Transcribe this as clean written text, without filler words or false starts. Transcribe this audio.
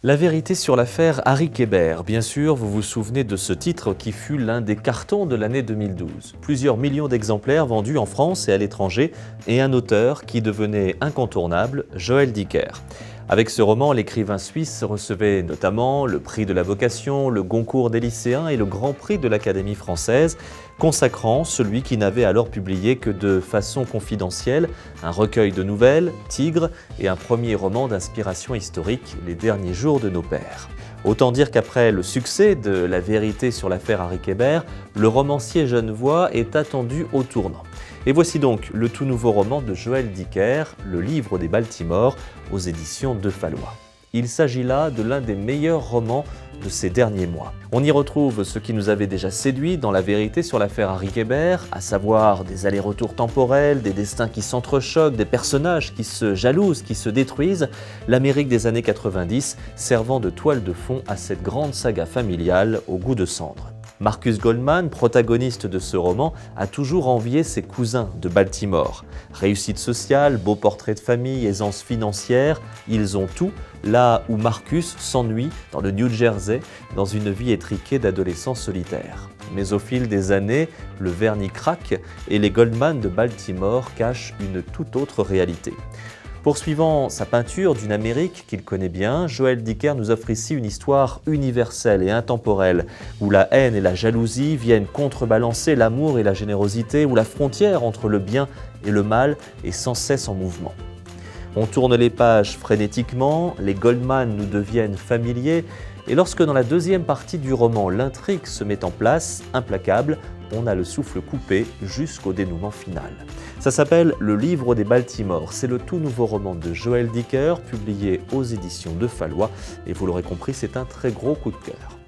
La vérité sur l'affaire Harry Kéber. Bien sûr, vous vous souvenez de ce titre qui fut l'un des cartons de l'année 2012. Plusieurs millions d'exemplaires vendus en France et à l'étranger et un auteur qui devenait incontournable, Joël Dicker. Avec ce roman, l'écrivain suisse recevait notamment le prix de la vocation, le Goncourt des lycéens et le Grand Prix de l'Académie française, consacrant celui qui n'avait alors publié que de façon confidentielle un recueil de nouvelles, Tigre, et un premier roman d'inspiration historique, Les derniers jours de nos pères. Autant dire qu'après le succès de La vérité sur l'affaire Harry Kéber, le romancier genevois est attendu au tournant. Et voici donc le tout nouveau roman de Joël Dicker, Le livre des Baltimore, aux éditions de Fallois. Il s'agit là de l'un des meilleurs romans de ces derniers mois. On y retrouve ce qui nous avait déjà séduit dans La vérité sur l'affaire Harry Kéber, à savoir des allers-retours temporels, des destins qui s'entrechoquent, des personnages qui se jalousent, qui se détruisent, l'Amérique des années 90 servant de toile de fond à cette grande saga familiale au goût de cendre. Marcus Goldman, protagoniste de ce roman, a toujours envié ses cousins de Baltimore. Réussite sociale, beau portrait de famille, aisance financière, ils ont tout, là où Marcus s'ennuie dans le New Jersey, dans une vie étriquée d'adolescent solitaire. Mais au fil des années, le vernis craque et les Goldman de Baltimore cachent une toute autre réalité. Poursuivant sa peinture d'une Amérique qu'il connaît bien, Joël Dicker nous offre ici une histoire universelle et intemporelle, où la haine et la jalousie viennent contrebalancer l'amour et la générosité, où la frontière entre le bien et le mal est sans cesse en mouvement. On tourne les pages frénétiquement, les Goldman nous deviennent familiers, et lorsque dans la deuxième partie du roman l'intrigue se met en place, implacable, on a le souffle coupé jusqu'au dénouement final. Ça s'appelle Le livre des Baltimore. C'est le tout nouveau roman de Joël Dicker, publié aux éditions de Fallois. Et vous l'aurez compris, c'est un très gros coup de cœur.